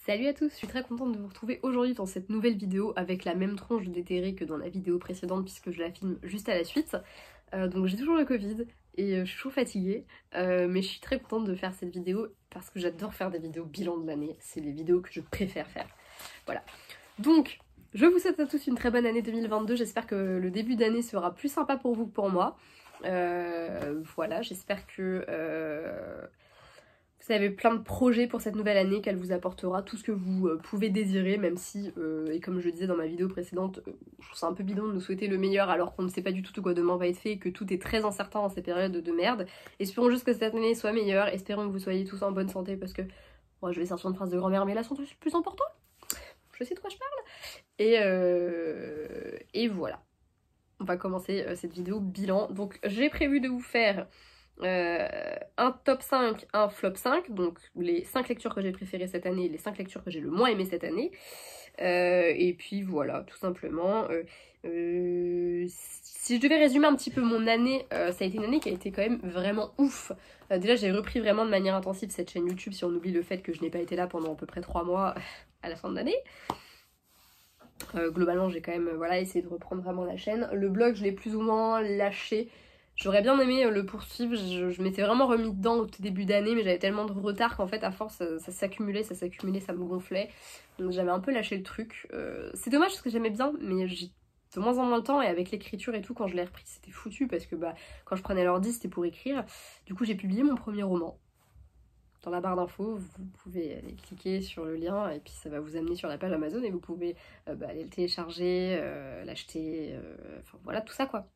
Salut à tous, je suis très contente de vous retrouver aujourd'hui dans cette nouvelle vidéo avec la même tronche d'éthéré que dans la vidéo précédente puisque je la filme juste à la suite. Donc j'ai toujours le Covid et je suis toujours fatiguée, mais je suis très contente de faire cette vidéo parce que j'adore faire des vidéos bilan de l'année, c'est les vidéos que je préfère faire. Voilà. Donc, je vous souhaite à tous une très bonne année 2022, j'espère que le début d'année sera plus sympa pour vous que pour moi. Voilà, j'espère que vous avez plein de projets pour cette nouvelle année, qu'elle vous apportera tout ce que vous pouvez désirer, même si, et comme je le disais dans ma vidéo précédente, je trouve ça un peu bidon de nous souhaiter le meilleur alors qu'on ne sait pas du tout de quoi demain va être fait et que tout est très incertain dans ces périodes de merde. Espérons juste que cette année soit meilleure, espérons que vous soyez tous en bonne santé parce que, bon, je vais sortir une phrase de grand-mère, mais la santé c'est le plus important. Je sais de quoi je parle. Et voilà. On va commencer cette vidéo bilan. Donc j'ai prévu de vous faire un top 5, un flop 5, donc les 5 lectures que j'ai préférées cette année, les 5 lectures que j'ai le moins aimées cette année. Et puis voilà, tout simplement. Si je devais résumer un petit peu mon année, ça a été une année qui a été quand même vraiment ouf. Déjà j'ai repris vraiment de manière intensive cette chaîne YouTube, si on oublie le fait que je n'ai pas été là pendant à peu près 3 mois à la fin de l'année. Globalement j'ai quand même voilà, essayé de reprendre vraiment la chaîne. Le blog je l'ai plus ou moins lâché. J'aurais bien aimé le poursuivre, je m'étais vraiment remis dedans au tout début d'année, mais j'avais tellement de retard qu'en fait à force ça s'accumulait, ça me gonflait. Donc j'avais un peu lâché le truc. C'est dommage parce que j'aimais bien, mais j'ai de moins en moins le temps et avec l'écriture et tout, quand je l'ai repris c'était foutu parce que bah quand je prenais l'ordi c'était pour écrire. Du coup j'ai publié mon premier roman. Dans la barre d'infos, vous pouvez aller cliquer sur le lien et puis ça va vous amener sur la page Amazon et vous pouvez aller le télécharger, l'acheter, enfin voilà tout ça quoi.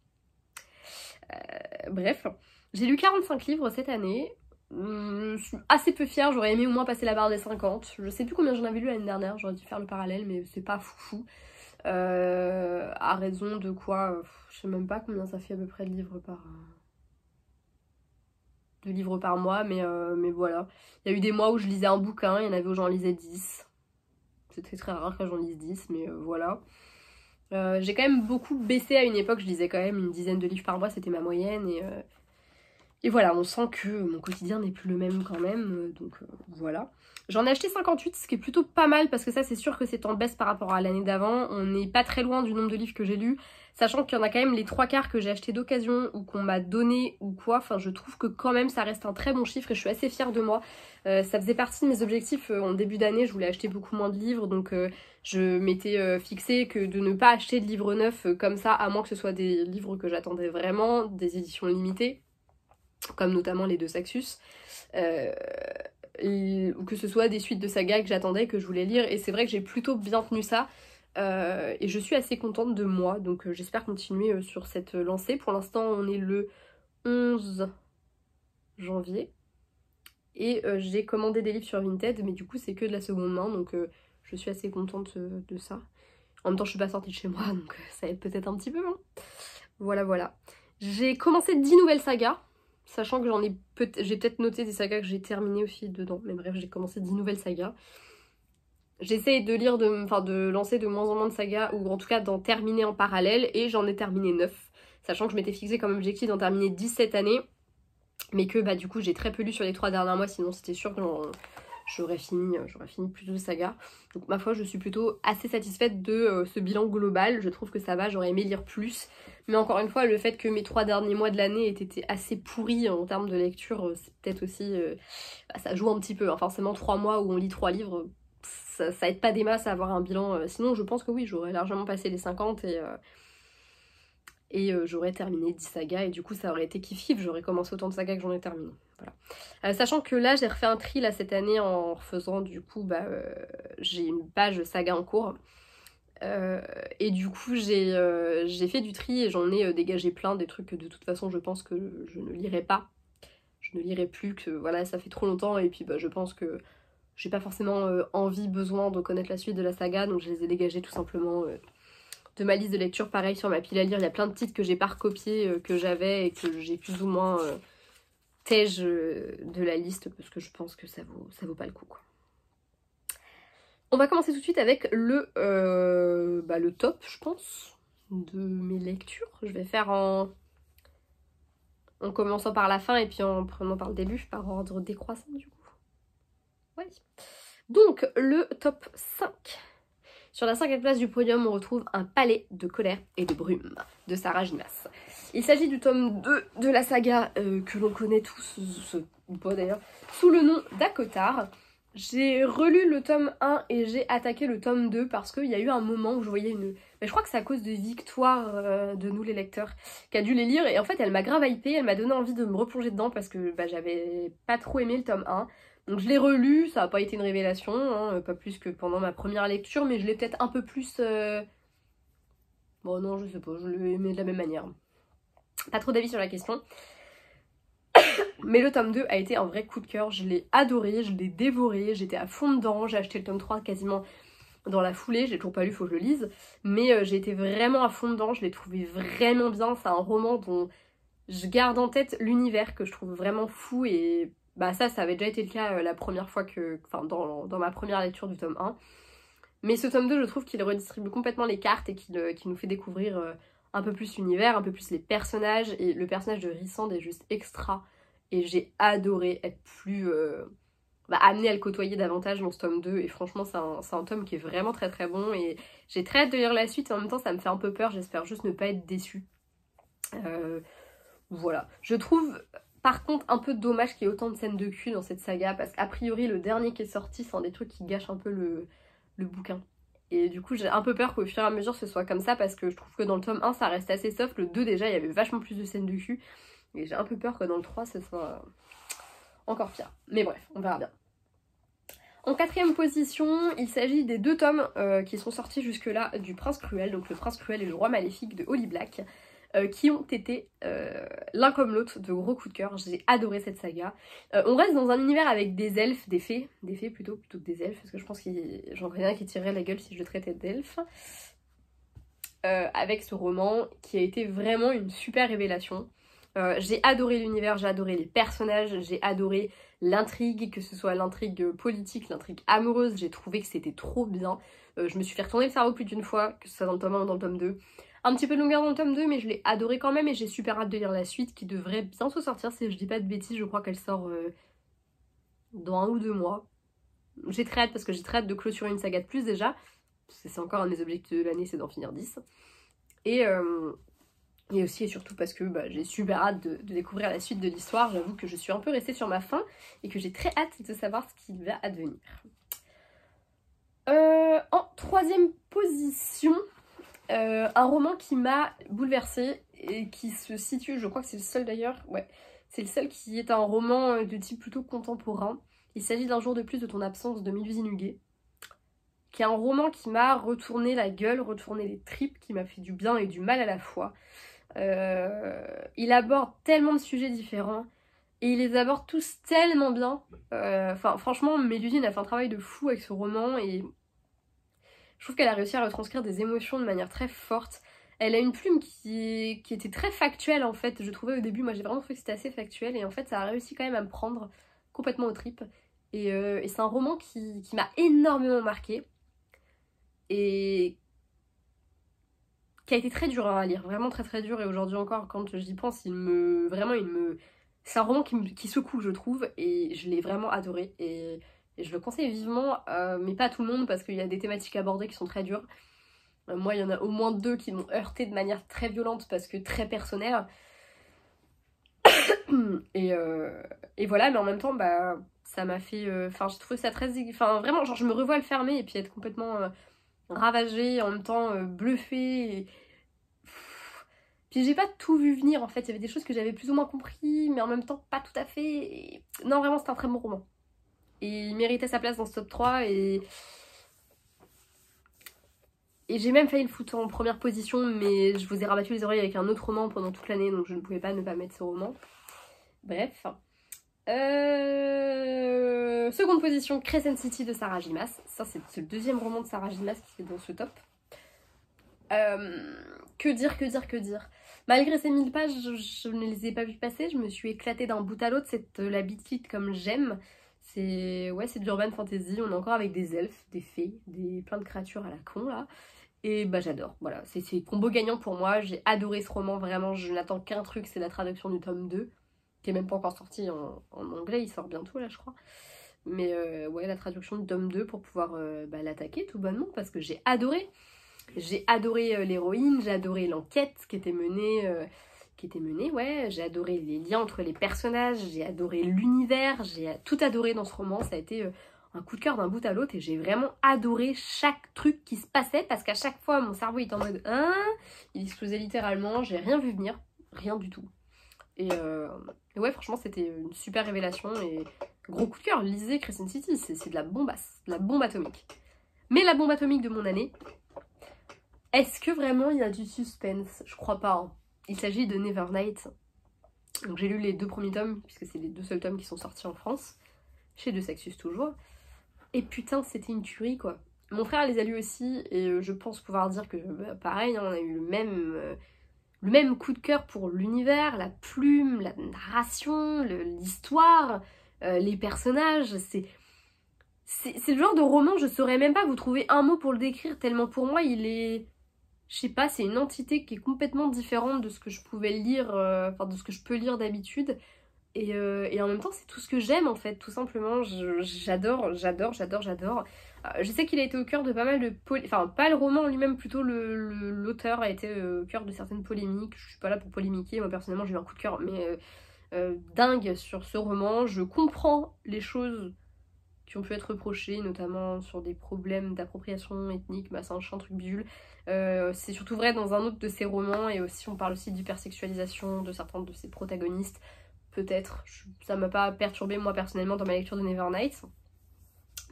Bref, j'ai lu 45 livres cette année. Je suis assez peu fière, j'aurais aimé au moins passer la barre des 50. Je sais plus combien j'en avais lu l'année dernière, j'aurais dû faire le parallèle, mais c'est pas foufou. À raison de quoi, je sais même pas combien ça fait à peu près de livres par mois, mais voilà. Il y a eu des mois où je lisais un bouquin, il y en avait où j'en lisais 10. C'était très rare que j'en lise 10, mais voilà. J'ai quand même beaucoup baissé à une époque, je lisais quand même une dizaine de livres par mois, c'était ma moyenne, et voilà, on sent que mon quotidien n'est plus le même quand même, donc voilà. J'en ai acheté 58, ce qui est plutôt pas mal, parce que ça c'est sûr que c'est en baisse par rapport à l'année d'avant. On n'est pas très loin du nombre de livres que j'ai lus, sachant qu'il y en a quand même les 3/4 que j'ai acheté d'occasion ou qu'on m'a donné ou quoi. Enfin, je trouve que quand même ça reste un très bon chiffre et je suis assez fière de moi. Ça faisait partie de mes objectifs en début d'année, je voulais acheter beaucoup moins de livres, donc je m'étais fixé que de ne pas acheter de livres neufs comme ça, à moins que ce soit des livres que j'attendais vraiment, des éditions limitées, comme notamment les deux Saxus. Ou que ce soit des suites de sagas que j'attendais, que je voulais lire, et c'est vrai que j'ai plutôt bien tenu ça, et je suis assez contente de moi, donc j'espère continuer sur cette lancée. Pour l'instant on est le 11 janvier, et j'ai commandé des livres sur Vinted, mais du coup c'est que de la seconde main, donc je suis assez contente de ça. En même temps je suis pas sortie de chez moi, donc ça aide peut-être un petit peu, hein. Voilà voilà. J'ai commencé 10 nouvelles sagas, sachant que j'ai peut-être noté des sagas que j'ai terminées aussi dedans. Mais bref, j'ai commencé 10 nouvelles sagas. J'essaye de lire, de lancer de moins en moins de sagas, ou en tout cas d'en terminer en parallèle, et j'en ai terminé 9. Sachant que je m'étais fixé comme objectif d'en terminer 10 cette année, mais que bah du coup j'ai très peu lu sur les 3 derniers mois, sinon c'était sûr que j'aurais fini plus de sagas. Donc ma foi, je suis plutôt assez satisfaite de ce bilan global. Je trouve que ça va, j'aurais aimé lire plus. Mais encore une fois, le fait que mes 3 derniers mois de l'année aient été assez pourris en termes de lecture, c'est peut-être aussi... ça joue un petit peu, hein. Forcément 3 mois où on lit 3 livres, ça aide pas des masses à avoir un bilan. Sinon je pense que oui, j'aurais largement passé les 50 et j'aurais terminé 10 sagas, et du coup ça aurait été kiff-kiff, j'aurais commencé autant de sagas que j'en ai terminé. Voilà. Sachant que là j'ai refait un tri là cette année en refaisant du coup j'ai une page saga en cours, et du coup j'ai fait du tri et j'en ai dégagé plein, des trucs que de toute façon je pense que je ne lirai pas, je ne lirai plus, que voilà ça fait trop longtemps, et puis je pense que j'ai pas forcément envie, besoin de connaître la suite de la saga, donc je les ai dégagés tout simplement de ma liste de lecture. Pareil sur ma pile à lire, il y a plein de titres que j'ai pas recopiés, que j'avais et que j'ai plus ou moins tège de la liste parce que je pense que ça vaut pas le coup quoi. On va commencer tout de suite avec le top, je pense, de mes lectures. Je vais faire en commençant par la fin et puis en prenant par le début, par ordre décroissant du coup. Ouais. Donc le top 5. Sur la 5e place du podium, on retrouve Un palais de colère et de brume de Sarah J. Maas. Il s'agit du tome 2 de la saga que l'on connaît tous, ou pas d'ailleurs, sous le nom d'Akotar. J'ai relu le tome 1 et j'ai attaqué le tome 2 parce qu'il y a eu un moment où je voyais une... Mais je crois que c'est à cause de Victoire de nous les lecteurs qui a dû les lire et en fait elle m'a grave hypée, elle m'a donné envie de me replonger dedans parce que j'avais pas trop aimé le tome 1. Donc je l'ai relu, ça n'a pas été une révélation, hein, pas plus que pendant ma première lecture, mais je l'ai peut-être un peu plus... Bon non, je sais pas, je l'ai aimé de la même manière. Pas trop d'avis sur la question. Mais le tome 2 a été un vrai coup de cœur, je l'ai adoré, je l'ai dévoré, j'étais à fond dedans, j'ai acheté le tome 3 quasiment dans la foulée, j'ai toujours pas lu, faut que je le lise, mais j'ai été vraiment à fond dedans, je l'ai trouvé vraiment bien, c'est un roman dont je garde en tête l'univers que je trouve vraiment fou et bah ça avait déjà été le cas la première fois que, enfin dans ma première lecture du tome 1. Mais ce tome 2, je trouve qu'il redistribue complètement les cartes et qu'il nous fait découvrir un peu plus l'univers, un peu plus les personnages, et le personnage de Rhysand est juste extra. Et j'ai adoré être plus amenée à le côtoyer davantage dans ce tome 2. Et franchement, c'est un tome qui est vraiment très très bon. Et j'ai très hâte de lire la suite. Et en même temps, ça me fait un peu peur. J'espère juste ne pas être déçue. Voilà. Je trouve par contre un peu dommage qu'il y ait autant de scènes de cul dans cette saga. Parce qu'a priori, le dernier qui est sorti, c'est un des trucs qui gâche un peu le bouquin. Et du coup, j'ai un peu peur qu'au fur et à mesure, ce soit comme ça. Parce que je trouve que dans le tome 1, ça reste assez soft. Le 2, déjà, il y avait vachement plus de scènes de cul. Et j'ai un peu peur que dans le 3, ce soit encore pire. Mais bref, on verra bien. En 4e position, il s'agit des 2 tomes qui sont sortis jusque-là du Prince Cruel, donc Le Prince Cruel et le Roi Maléfique de Holly Black, qui ont été l'un comme l'autre de gros coups de cœur. J'ai adoré cette saga. On reste dans un univers avec des elfes, des fées plutôt que des elfes, parce que je pense que j'en connais un qui tirerait la gueule si je le traitais d'elfe. Avec ce roman qui a été vraiment une super révélation. J'ai adoré l'univers, j'ai adoré les personnages, j'ai adoré l'intrigue, que ce soit l'intrigue politique, l'intrigue amoureuse, j'ai trouvé que c'était trop bien. Je me suis fait retourner le cerveau plus d'une fois, que ce soit dans le tome 1 ou dans le tome 2. Un petit peu de longueur dans le tome 2, mais je l'ai adoré quand même et j'ai super hâte de lire la suite qui devrait bientôt sortir, si je dis pas de bêtises, je crois qu'elle sort dans 1 ou 2 mois. J'ai très hâte parce que j'ai très hâte de clôturer une saga de plus déjà. C'est encore un de mes objectifs de l'année, c'est d'en finir 10. Et aussi et surtout parce que j'ai super hâte de découvrir la suite de l'histoire. J'avoue que je suis un peu restée sur ma faim et que j'ai très hâte de savoir ce qui va advenir. En 3e position, un roman qui m'a bouleversée et qui se situe, je crois que c'est le seul d'ailleurs, ouais, c'est le seul qui est un roman de type plutôt contemporain. Il s'agit d'Un jour de plus de ton absence de Mélusine Huguet, qui est un roman qui m'a retourné la gueule, retourné les tripes, qui m'a fait du bien et du mal à la fois. Il aborde tellement de sujets différents et il les aborde tous tellement bien. Enfin, franchement, Mélusine a fait un travail de fou avec ce roman et je trouve qu'elle a réussi à retranscrire des émotions de manière très forte. Elle a une plume qui était très factuelle en fait. Je trouvais au début, moi j'ai vraiment trouvé que c'était assez factuel et en fait ça a réussi quand même à me prendre complètement aux tripes. Et c'est un roman qui m'a énormément marquée et qui a été très dur à lire, vraiment très très dur, et aujourd'hui encore quand j'y pense, c'est un roman qui secoue je trouve, et je l'ai vraiment adoré, et je le conseille vivement, mais pas à tout le monde parce qu'il y a des thématiques abordées qui sont très dures. Moi il y en a au moins 2 qui m'ont heurté de manière très violente parce que très personnelle, et voilà, mais en même temps ça m'a fait, enfin je trouve ça très, enfin vraiment genre je me revois le fermer et puis être complètement ravagée, en même temps bluffée. Puis j'ai pas tout vu venir en fait, il y avait des choses que j'avais plus ou moins compris, mais en même temps pas tout à fait. Non, vraiment, c'est un très bon roman. Et il méritait sa place dans ce top 3 et j'ai même failli le foutre en première position, mais je vous ai rabattu les oreilles avec un autre roman pendant toute l'année, donc je ne pouvais pas ne pas mettre ce roman. Bref. Seconde position, Crescent City de Sarah J. Maas. Ça, c'est le 2e roman de Sarah J. Maas qui est dans ce top. Que dire. Malgré ces 1000 pages, je ne les ai pas vues passer, je me suis éclatée d'un bout à l'autre, c'est la beat lit comme j'aime. C'est de l'urban fantasy, on est encore avec des elfes, des fées, plein de créatures à la con là. Et j'adore, voilà, c'est combo gagnant pour moi, j'ai adoré ce roman, vraiment, je n'attends qu'un truc, c'est la traduction du tome 2, qui est même pas encore sorti en anglais, il sort bientôt là je crois. Mais ouais, la traduction de tome 2 pour pouvoir l'attaquer tout bonnement, parce que j'ai adoré. J'ai adoré l'héroïne, j'ai adoré l'enquête qui était menée, ouais. J'ai adoré les liens entre les personnages, j'ai adoré l'univers, j'ai tout adoré dans ce roman. Ça a été un coup de cœur d'un bout à l'autre et j'ai vraiment adoré chaque truc qui se passait, parce qu'à chaque fois mon cerveau était en mode hein, il explosait littéralement, j'ai rien vu venir, rien du tout. Et ouais, franchement c'était une super révélation et gros coup de cœur. Lisez Crescent City, c'est de la bombasse, de la bombe atomique. Mais la bombe atomique de mon année, est-ce que vraiment il y a du suspense? Je crois pas, hein. Il s'agit de Nevernight. Donc j'ai lu les 2 premiers tomes, puisque c'est les 2 seuls tomes qui sont sortis en France, chez De Saxus toujours. Et putain, c'était une tuerie quoi. Mon frère les a lus aussi, et je pense pouvoir dire que pareil, hein, on a eu le même coup de cœur pour l'univers, la plume, la narration, l'histoire, les personnages. C'est le genre de roman, je saurais même pas vous trouver un mot pour le décrire, tellement pour moi il est... Je sais pas, c'est une entité qui est complètement différente de ce que je pouvais lire, enfin de ce que je peux lire d'habitude. Et en même temps, c'est tout ce que j'aime en fait, tout simplement. J'adore. Je sais qu'il a été au cœur de pas mal de enfin pas le roman en lui-même, plutôt l'auteur a été au cœur de certaines polémiques. Je suis pas là pour polémiquer, moi personnellement j'ai eu un coup de cœur, mais dingue sur ce roman. Je comprends les choses qui ont pu être reprochées, notamment sur des problèmes d'appropriation ethnique, machin, truc bidule. C'est surtout vrai dans un autre de ses romans, et aussi on parle aussi d'hypersexualisation de certains de ses protagonistes. Peut-être, ça m'a pas perturbé moi personnellement dans ma lecture de Nevernight.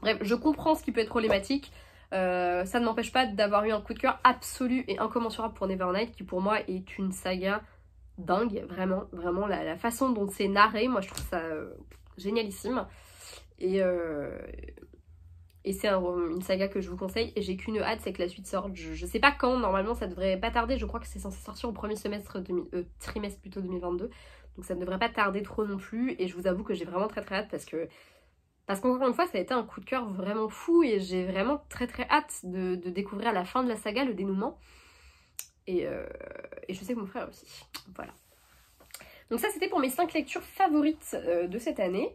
Bref, je comprends ce qui peut être problématique. Ça ne m'empêche pas d'avoir eu un coup de cœur absolu et incommensurable pour Nevernight, qui pour moi est une saga dingue, vraiment, vraiment la façon dont c'est narré, moi je trouve ça génialissime. Et c'est une saga que je vous conseille, et j'ai qu'une hâte, c'est que la suite sorte. Je sais pas quand, normalement ça devrait pas tarder, je crois que c'est censé sortir au premier trimestre plutôt 2022, donc ça ne devrait pas tarder trop non plus, et je vous avoue que j'ai vraiment très hâte, parce qu'encore une fois ça a été un coup de cœur vraiment fou, et j'ai vraiment très hâte de découvrir à la fin de la saga le dénouement, et je sais que mon frère aussi, voilà. Donc ça c'était pour mes 5 lectures favorites de cette année.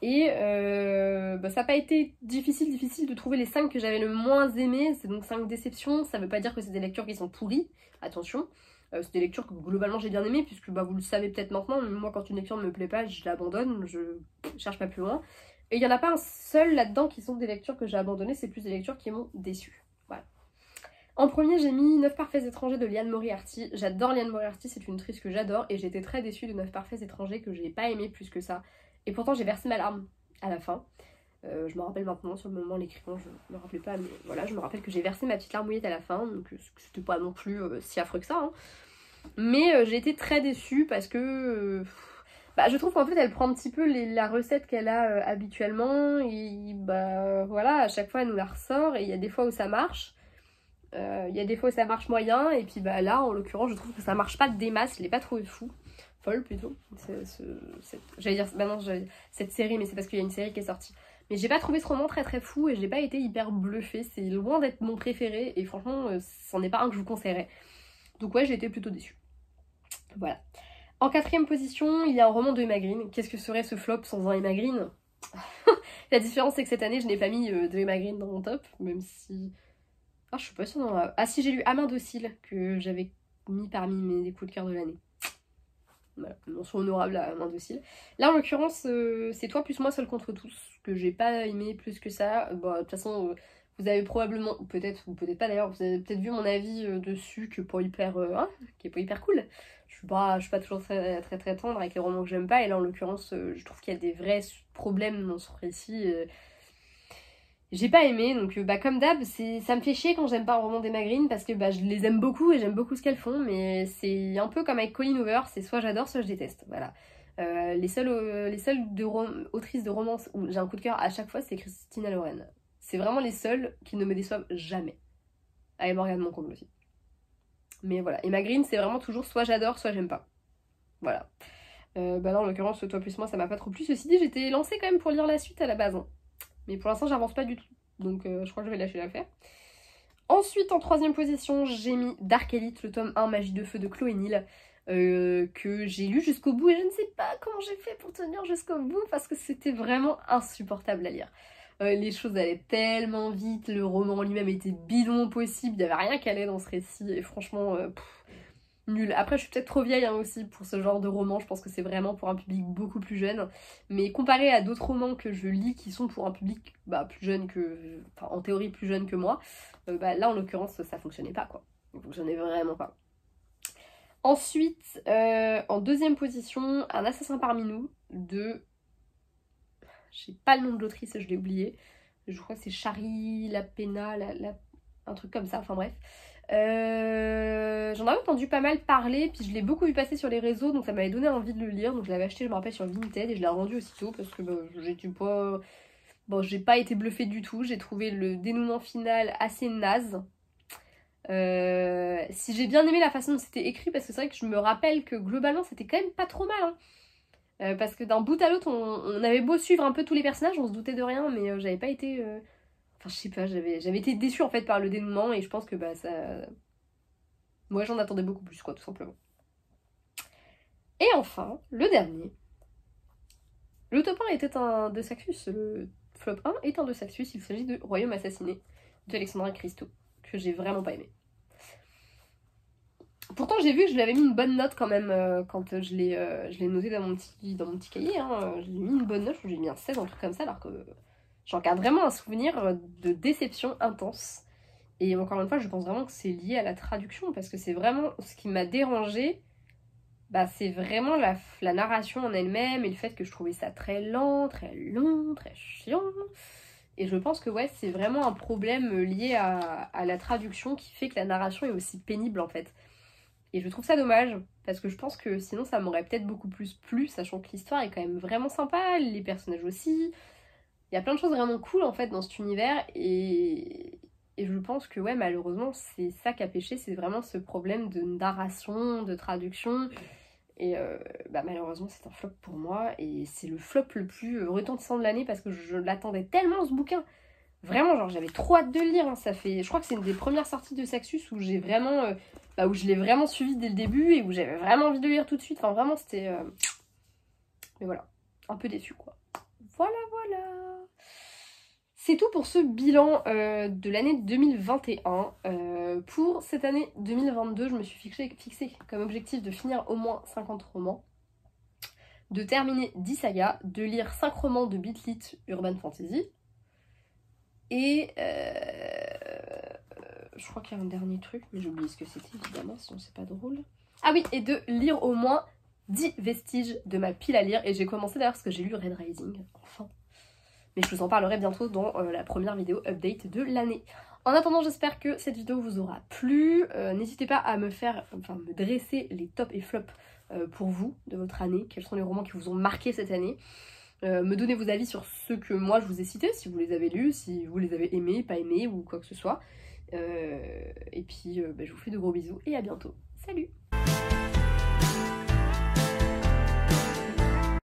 Et ça n'a pas été difficile de trouver les 5 que j'avais le moins aimé. C'est donc 5 déceptions. Ça veut pas dire que c'est des lectures qui sont pourries, attention. C'est des lectures que globalement j'ai bien aimées, puisque vous le savez peut-être maintenant, mais moi quand une lecture ne me plaît pas, je l'abandonne, je cherche pas plus loin. Et il n'y en a pas un seul là-dedans qui sont des lectures que j'ai abandonnées, c'est plus des lectures qui m'ont déçue. Voilà. En premier, j'ai mis 9 parfaits étrangers de Liane Moriarty. J'adore Liane Moriarty, c'est une autrice que j'adore, et j'étais très déçue de 9 parfaits étrangers que j'ai pas aimé plus que ça. Et pourtant j'ai versé ma larme à la fin. Je me rappelle maintenant, sur le moment l'écrivant, je me rappelais pas, mais voilà, je me rappelle que j'ai versé ma petite larme mouillette à la fin, donc c'était pas non plus si affreux que ça, hein. Mais j'ai été très déçue parce que je trouve qu'en fait elle prend un petit peu la recette qu'elle a habituellement, et voilà, à chaque fois elle nous la ressort, et il y a des fois où ça marche. Il y a des fois où ça marche moyen, et puis là en l'occurrence je trouve que ça marche pas des masses, je l'ai pas trouvé fou. Folle plutôt, j'allais dire, non, cette série, mais c'est parce qu'il y a une série qui est sortie. Mais j'ai pas trouvé ce roman très fou, et j'ai pas été hyper bluffée, c'est loin d'être mon préféré, et franchement c'en est pas un que je vous conseillerais. Donc ouais, j'ai été plutôt déçue. Voilà. En 4ème position, il y a un roman de Emma Green. Qu'est-ce que serait ce flop sans un Emma Green? La différence c'est que cette année je n'ai pas mis de Emma Green dans mon top, même si... Ah, je suis pas sûre d'en avoir... Ah si, j'ai lu Amant docile, que j'avais mis parmi mes coups de cœur de l'année. Voilà, mention honorable à Main docile. Là en l'occurrence c'est Toi plus moi seul contre tous, que j'ai pas aimé plus que ça. De toute façon vous avez probablement, ou peut-être pas d'ailleurs, vous avez peut-être vu mon avis dessus, qui est pas hyper cool. Je suis pas toujours très tendre avec les romans que j'aime pas, et là en l'occurrence je trouve qu'il y a des vrais problèmes dans ce récit. J'ai pas aimé, donc comme d'hab, ça me fait chier quand j'aime pas un roman d'Emma Green, parce que je les aime beaucoup et j'aime beaucoup ce qu'elles font, mais c'est un peu comme avec Colleen Hoover, c'est soit j'adore, soit je déteste, voilà. Les seules autrices de romance où j'ai un coup de cœur à chaque fois, c'est Christina Loren. C'est vraiment les seules qui ne me déçoivent jamais. Ah, et Morgane Moncomble aussi. Mais voilà, Emma Green, c'est vraiment toujours soit j'adore, soit j'aime pas. Voilà. Là en l'occurrence, Toi plus moi, ça m'a pas trop plu. Ceci dit, j'étais lancée quand même pour lire la suite à la base, hein. Mais pour l'instant j'avance pas du tout, donc je crois que je vais lâcher l'affaire. Ensuite en 3ème position j'ai mis Dark Elite, le tome 1 Magie de feu de Chloé Neal. que j'ai lu jusqu'au bout et je ne sais pas comment j'ai fait pour tenir jusqu'au bout parce que c'était vraiment insupportable à lire. Les choses allaient tellement vite, le roman lui-même était bidon possible, il n'y avait rien qui allait dans ce récit et franchement, nul. Après je suis peut-être trop vieille hein, aussi pour ce genre de roman, je pense que c'est vraiment pour un public beaucoup plus jeune. Mais comparé à d'autres romans que je lis qui sont pour un public plus jeune que... Enfin en théorie plus jeune que moi, là en l'occurrence ça fonctionnait pas quoi. Ça fonctionnait vraiment pas. Ensuite, en deuxième position, Un assassin parmi nous de... Je sais pas le nom de l'autrice, je l'ai oublié. Je crois que c'est Shari Lapena, un truc comme ça, enfin bref. J'en avais entendu pas mal parler, puis je l'ai beaucoup vu passer sur les réseaux, donc ça m'avait donné envie de le lire. Donc je l'avais acheté, je me rappelle, sur Vinted et je l'ai rendu aussitôt parce que j'étais pas... Bon, j'ai pas été bluffée du tout, j'ai trouvé le dénouement final assez naze. Si j'ai bien aimé la façon dont c'était écrit, parce que c'est vrai que je me rappelle que globalement c'était quand même pas trop mal hein. Parce que d'un bout à l'autre on avait beau suivre un peu tous les personnages, on se doutait de rien, mais j'avais pas été... Enfin je sais pas, j'avais été déçue en fait par le dénouement et je pense que ça... Moi j'en attendais beaucoup plus quoi, tout simplement. Et enfin, le dernier. Le top 1 était un de Saxus, le flop 1 est un de Saxus, il s'agit de Royaume assassiné de Alexandra Christo, que j'ai vraiment pas aimé. Pourtant j'ai vu que je lui avais mis une bonne note quand même quand je l'ai noté dans mon petit cahier, hein. Je lui ai mis une bonne note, je crois que j'ai mis un 16, un truc comme ça, alors que j'en garde vraiment un souvenir de déception intense. Et encore une fois, je pense vraiment que c'est lié à la traduction, parce que c'est vraiment ce qui m'a dérangé, c'est vraiment la narration en elle-même, et le fait que je trouvais ça très lent, très long, très chiant. Et je pense que ouais, c'est vraiment un problème lié à la traduction qui fait que la narration est aussi pénible en fait. Et je trouve ça dommage, parce que je pense que sinon ça m'aurait peut-être beaucoup plus plu, sachant que l'histoire est quand même vraiment sympa, les personnages aussi. Il y a plein de choses vraiment cool en fait dans cet univers, et je pense que ouais, malheureusement, c'est ça qui a péché, c'est vraiment ce problème de narration, de traduction. Et malheureusement c'est un flop pour moi, et c'est le flop le plus retentissant de l'année, parce que je l'attendais tellement ce bouquin. Vraiment, genre j'avais trop hâte de le lire, hein. Je crois que c'est une des premières sorties de Saxus où j'ai vraiment... où je l'ai vraiment suivi dès le début et où j'avais vraiment envie de le lire tout de suite. Enfin vraiment c'était... Mais voilà, un peu déçue quoi. Voilà. C'est tout pour ce bilan de l'année 2021. Pour cette année 2022, je me suis fixé comme objectif de finir au moins 50 romans, de terminer 10 sagas, de lire 5 romans de Beat Lit Urban Fantasy, et je crois qu'il y a un dernier truc, mais j'ai oublié ce que c'était évidemment, sinon c'est pas drôle. Ah oui, et de lire au moins 10 vestiges de ma pile à lire, et j'ai commencé d'ailleurs parce que j'ai lu Red Rising, enfin. Mais je vous en parlerai bientôt dans la première vidéo update de l'année. En attendant, j'espère que cette vidéo vous aura plu. N'hésitez pas à me dresser les tops et flops pour vous de votre année. Quels sont les romans qui vous ont marqué cette année. Me donner vos avis sur ceux que moi je vous ai cités, si vous les avez lus, si vous les avez aimés, pas aimés ou quoi que ce soit. Et puis je vous fais de gros bisous et à bientôt. Salut!